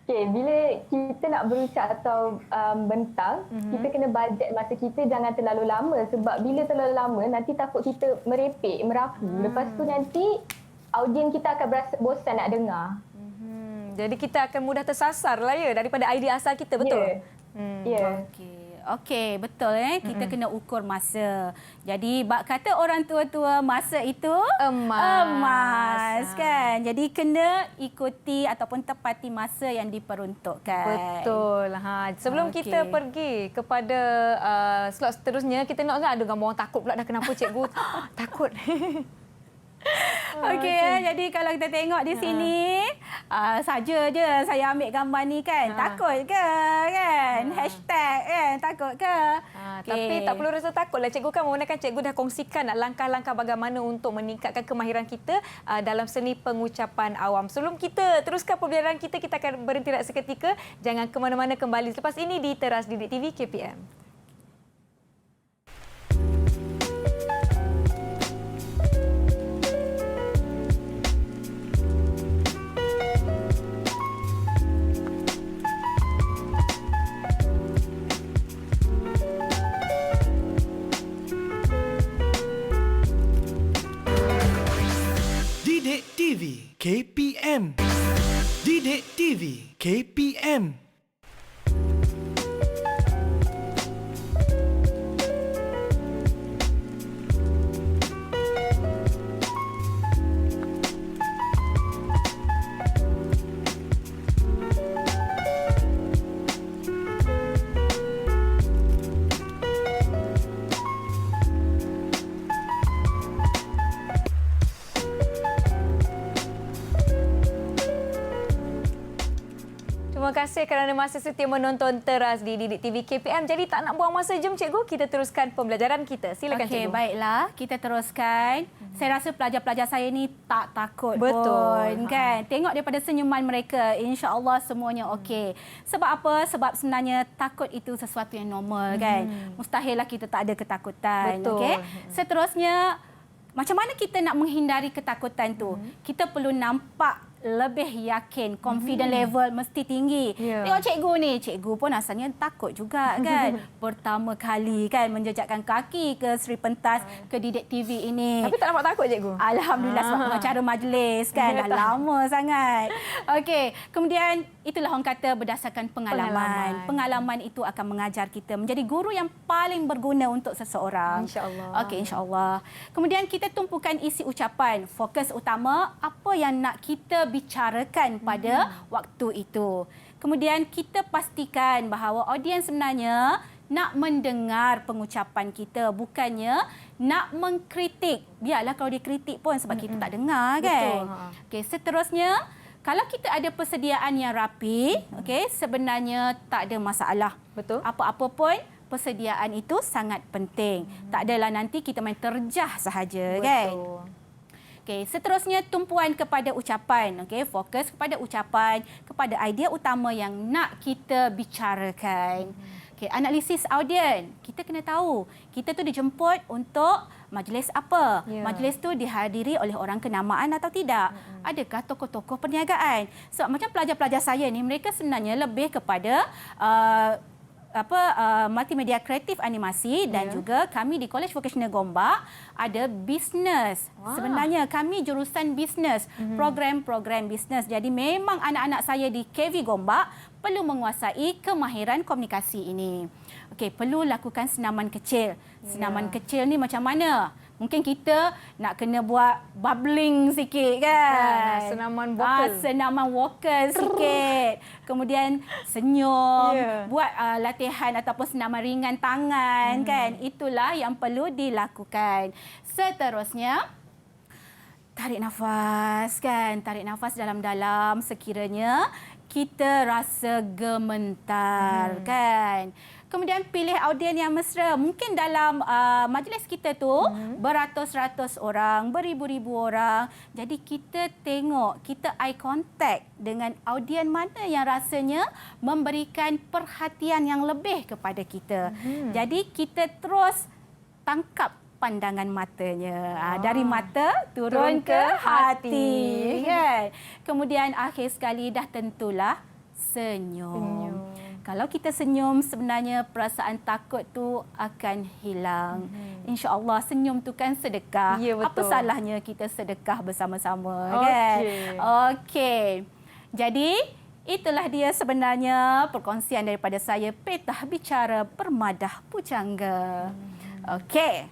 S14: Okey, bila kita nak berucap atau bentang, kita kena bajet masa kita jangan terlalu lama. Sebab bila terlalu lama, nanti takut kita merepek, merapu. Lepas tu nanti audien kita akan berasa bosan nak dengar.
S2: Jadi kita akan mudah tersasar lah ya daripada idea asal kita, betul?
S14: Ya.
S1: Okey, betul kita kena ukur masa. Jadi bak kata orang tua-tua, masa itu emas kan. Jadi kena ikuti ataupun tepati masa yang diperuntukkan.
S2: Betul. Sebelum kita pergi kepada slot seterusnya, kita nak ada gambar orang takut pula dah, kenapa cikgu takut.
S1: Okey, jadi kalau kita tengok di sini, saja je saya ambil gambar ni kan. Takut ke kan? Hashtag kan, takut ke?
S2: Tapi tak perlu rasa takutlah. Cikgu kan memandangkan cikgu dah kongsikan langkah-langkah bagaimana untuk meningkatkan kemahiran kita dalam seni pengucapan awam. Sebelum kita teruskan pembelajaran kita, kita akan berhenti seketika. Jangan ke mana-mana, kembali selepas ini di Teras Didik TV KPM.
S3: Didik TV KPM. Didik TV KPM.
S2: Terima kasih kerana masih setia menonton Teras di Didik TV KPM. Jadi tak nak buang masa, jom cikgu kita teruskan pembelajaran kita. Silakan cikgu.
S1: Okey, baiklah. Kita teruskan. Saya rasa pelajar-pelajar saya ni tak takut
S2: Betul.
S1: pun. Kan? Tengok daripada senyuman mereka, insya-Allah semuanya okey. Sebab apa? Sebab sebenarnya takut itu sesuatu yang normal kan. Mustahillah kita tak ada ketakutan.
S2: Betul.
S1: Okey. Seterusnya, macam mana kita nak menghindari ketakutan tu? Kita perlu nampak lebih yakin, confident level mesti tinggi. Tengok cikgu ni, cikgu pun asalnya takut juga kan. Pertama kali kan menjejakkan kaki ke Sri Pentas, ke Didik TV ini.
S2: Tapi tak nampak takut cikgu?
S1: Alhamdulillah, sebab pengacara majlis kan. Dah lama sangat. Okey, kemudian itulah orang kata berdasarkan pengalaman. Pengalaman itu akan mengajar kita menjadi guru yang paling berguna untuk seseorang.
S2: InsyaAllah.
S1: Okey, insyaAllah. Kemudian kita tumpukan isi ucapan. Fokus utama apa yang nak kita bicarakan pada waktu itu. Kemudian kita pastikan bahawa audiens sebenarnya nak mendengar pengucapan kita, bukannya nak mengkritik. Biarlah kalau dia kritik pun sebab kita tak dengar kan. Okey, seterusnya kalau kita ada persediaan yang rapi, okey, sebenarnya tak ada masalah.
S2: Betul.
S1: Apa-apa pun persediaan itu sangat penting. Tak adalah nanti kita main terjah sahaja kan. Okey, seterusnya tumpuan kepada ucapan. Okey, fokus kepada ucapan, kepada idea utama yang nak kita bicarakan. Okey, analisis audien. Kita kena tahu, kita tu dijemput untuk majlis apa? Majlis tu dihadiri oleh orang kenamaan atau tidak? Adakah tokoh-tokoh perniagaan? Sebab macam pelajar-pelajar saya ni, mereka sebenarnya lebih kepada multimedia kreatif animasi dan juga kami di College Vocational Gombak ada bisnes. Sebenarnya kami jurusan bisnes, program-program bisnes. Jadi memang anak-anak saya di KV Gombak perlu menguasai kemahiran komunikasi ini. Okey, perlu lakukan senaman kecil. Senaman kecil ni macam mana? Mungkin kita nak kena buat bubbling sikit kan.
S2: Senaman vokal.
S1: Senaman vokal sikit. Kemudian senyum, buat latihan ataupun senaman ringan tangan kan. Itulah yang perlu dilakukan. Seterusnya, tarik nafas kan. Tarik nafas dalam-dalam sekiranya kita rasa gementar kan. Kemudian pilih audien yang mesra. Mungkin dalam majlis kita tu beratus-ratus orang, beribu-ribu orang. Jadi kita tengok, kita eye contact dengan audien mana yang rasanya memberikan perhatian yang lebih kepada kita. Jadi kita terus tangkap pandangan matanya. Dari mata turun ke hati. Kan? Kemudian akhir sekali dah tentulah senyum. Kalau kita senyum, sebenarnya perasaan takut tu akan hilang. InsyaAllah senyum tu kan sedekah.
S2: Ya, betul.
S1: Apa salahnya kita sedekah bersama-sama kan? Okey. Jadi itulah dia sebenarnya perkongsian daripada saya, Petah Bicara Bermadah Pujangga. Okey.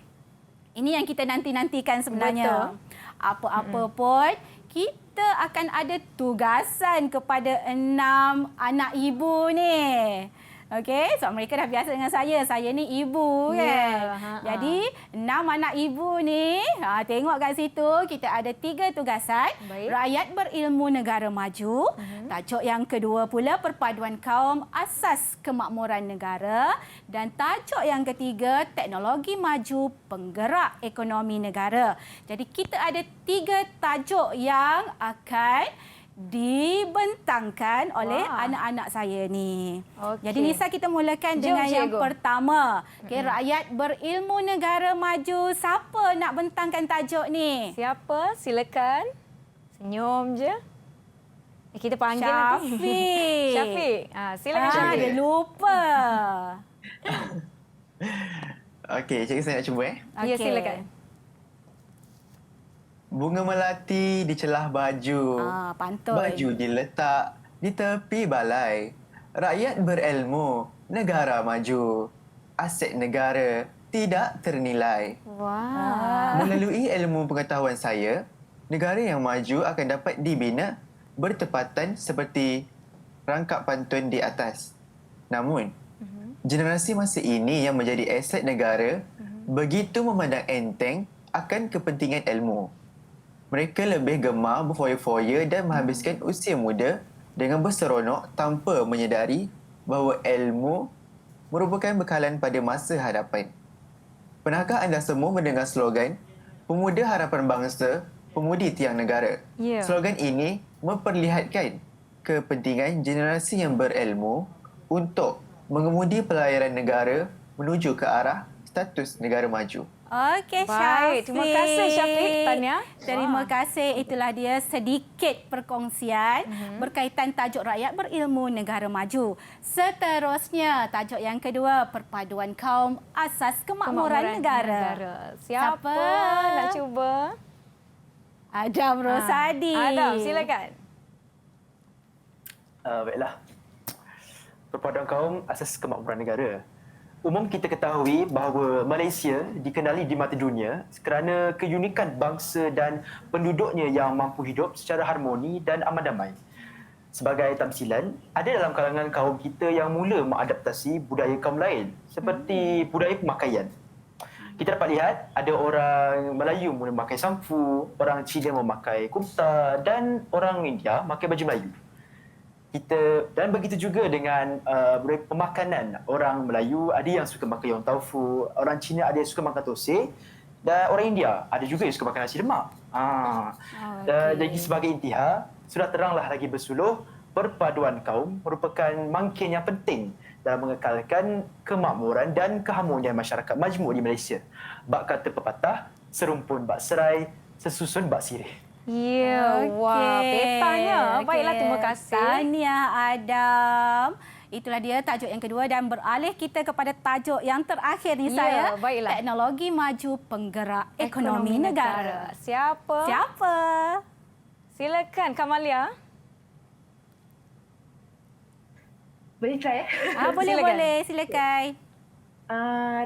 S1: Ini yang kita nanti-nantikan sebenarnya. Apa-apa pun, kita akan ada tugasan kepada 6 anak ibu ni. Okey, so mereka dah biasa dengan saya. Saya ni ibu kan. Jadi 6 anak ibu ni, tengok kat situ kita ada 3 tugasan. Rakyat berilmu negara maju. Tajuk yang kedua pula perpaduan kaum asas kemakmuran negara. Dan tajuk yang ketiga teknologi maju penggerak ekonomi negara. Jadi kita ada 3 tajuk yang akan dibentangkan oleh anak-anak saya ni. Jadi Nisa, kita mulakan dengan yang pertama. Okay, rakyat berilmu negara maju. Siapa nak bentangkan tajuk ni?
S2: Siapa? Silakan. Senyum je. Kita panggil
S1: Syafiq.
S2: Syafiq. Silakan Syafiq.
S1: Dia lupa.
S9: Okey, cikgu saya nak cuba
S2: Ya, silakan.
S9: Bunga melati di celah baju.
S1: Pantun.
S9: Baju diletak di tepi balai. Rakyat berilmu, negara maju. Aset negara tidak ternilai. Melalui ilmu pengetahuan saya, negara yang maju akan dapat dibina bertepatan seperti rangkap pantun di atas. Namun, generasi masa ini yang menjadi aset negara begitu memandang enteng akan kepentingan ilmu. Mereka lebih gemar berfoya-foya dan menghabiskan usia muda dengan berseronok tanpa menyedari bahawa ilmu merupakan bekalan pada masa hadapan. Pernahkah anda semua mendengar slogan Pemuda Harapan Bangsa, Pemudi Tiang Negara? Slogan ini memperlihatkan kepentingan generasi yang berilmu untuk mengemudi pelayaran negara menuju ke arah status negara maju.
S1: Okey,
S2: Syafiq. Terima kasih Syafiq. Tanya.
S1: Terima kasih. Itulah dia sedikit perkongsian berkaitan tajuk rakyat berilmu negara maju. Seterusnya, tajuk yang kedua, perpaduan kaum asas kemakmuran negara.
S2: Siapa nak cuba?
S1: Adam Rosadi.
S2: Adam, silakan.
S4: Baiklah. Perpaduan kaum asas kemakmuran negara. Umum kita ketahui bahawa Malaysia dikenali di mata dunia kerana keunikan bangsa dan penduduknya yang mampu hidup secara harmoni dan aman damai. Sebagai tamsilan, ada dalam kalangan kaum kita yang mula mengadaptasi budaya kaum lain seperti budaya pemakaian. Kita dapat lihat ada orang Melayu mula memakai samfu, orang Cina memakai kurta dan orang India memakai baju Melayu. Dan begitu juga dengan pemakanan. Orang Melayu ada yang suka makan yong taufu, orang Cina ada yang suka makan thosai, dan orang India ada juga yang suka makan nasi lemak. Jadi sebagai intiha, sudah teranglah lagi bersuluh, perpaduan kaum merupakan mangkin yang penting dalam mengekalkan kemakmuran dan keharmonian masyarakat majmuk di Malaysia. Bak kata pepatah, serumpun bak serai, sesusun bak sirih.
S2: Wah, petanya. Baiklah, terima kasih.
S1: Tahniah Adam. Itulah dia tajuk yang kedua dan beralih kita kepada tajuk yang terakhir ni saya.
S2: Baiklah.
S1: Teknologi maju penggerak ekonomi negara.
S2: Siapa? Silakan Kamalia.
S13: Boleh try?
S1: Boleh, silakan.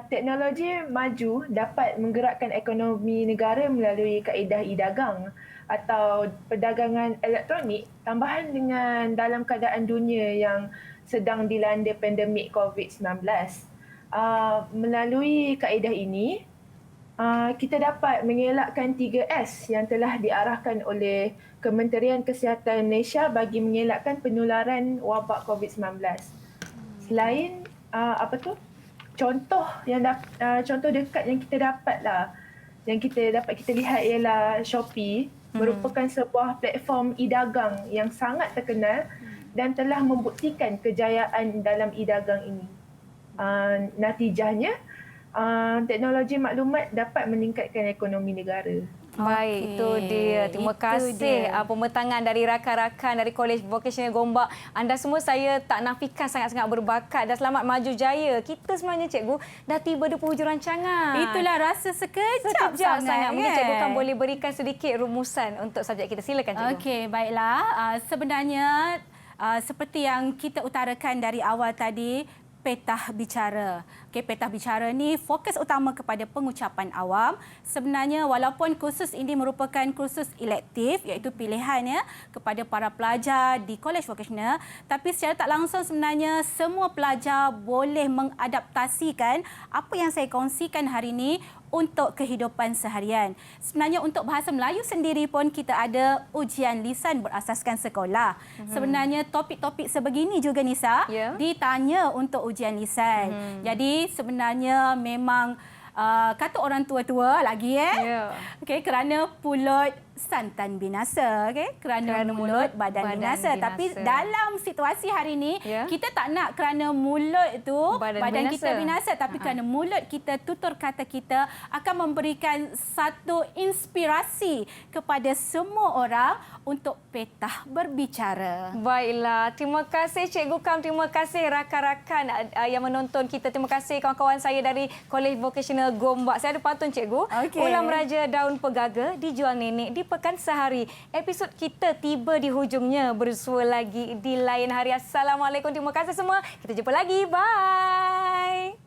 S13: teknologi maju dapat menggerakkan ekonomi negara melalui kaedah e-dagang atau perdagangan elektronik, tambahan dengan dalam keadaan dunia yang sedang dilanda pandemik COVID-19. Melalui kaedah ini, kita dapat mengelakkan 3S yang telah diarahkan oleh Kementerian Kesihatan Malaysia bagi mengelakkan penularan wabak COVID-19. Selain contoh dekat yang kita dapat kita lihat ialah Shopee merupakan sebuah platform e-dagang yang sangat terkenal dan telah membuktikan kejayaan dalam e-dagang ini. Natijahnya, teknologi maklumat dapat meningkatkan ekonomi negara.
S2: Baik, itu dia. Terima kasih pemetangan dari rakan-rakan dari Kolej Vocasional Gombak. Anda semua saya tak nafikan sangat-sangat berbakat dan selamat maju jaya. Kita sebenarnya cikgu dah tiba di penghujung rancangan.
S1: Itulah rasa sekejap sangat.
S2: Mungkin cikgu kan boleh berikan sedikit rumusan untuk subjek kita. Silakan cikgu.
S1: Okey, baiklah. Sebenarnya seperti yang kita utarakan dari awal tadi, petah bicara. Okey, petah bicara ni fokus utama kepada pengucapan awam. Sebenarnya walaupun kursus ini merupakan kursus elektif iaitu pilihannya kepada para pelajar di Kolej Vocasional, tapi secara tak langsung sebenarnya semua pelajar boleh mengadaptasikan apa yang saya kongsikan hari ini untuk kehidupan seharian. Sebenarnya untuk bahasa Melayu sendiri pun kita ada ujian lisan berasaskan sekolah. Sebenarnya topik-topik sebegini juga Nisa ditanya untuk ujian lisan. Jadi sebenarnya memang kata orang tua-tua lagi okey, kerana pulut santan binasa, okey, kerana mulut badan binasa. Tapi dalam situasi hari ini kita tak nak kerana mulut itu badan kita binasa, tapi kerana mulut kita, tutur kata kita akan memberikan satu inspirasi kepada semua orang untuk petah berbicara.
S2: Baiklah, terima kasih Cikgu Kam, terima kasih rakan-rakan yang menonton kita. Terima kasih kawan-kawan saya dari Kolej Vocasional Gombak. Saya ada pantun Cikgu. Ulam Raja Daun Pegaga dijual nenek di Pekan Sehari. Episod kita tiba di hujungnya. Bersua lagi di lain hari. Assalamualaikum. Terima kasih semua. Kita jumpa lagi. Bye.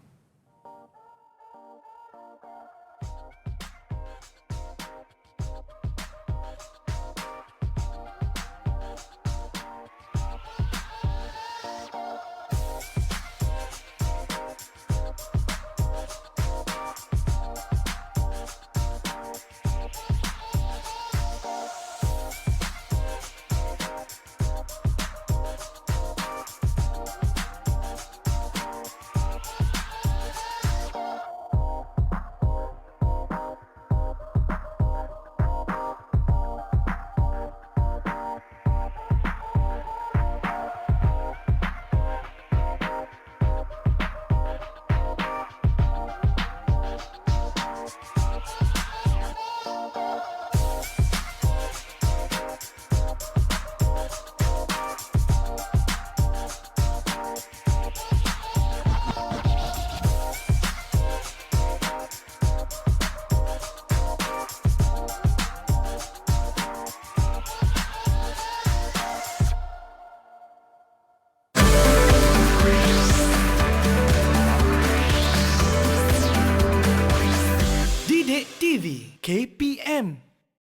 S3: KP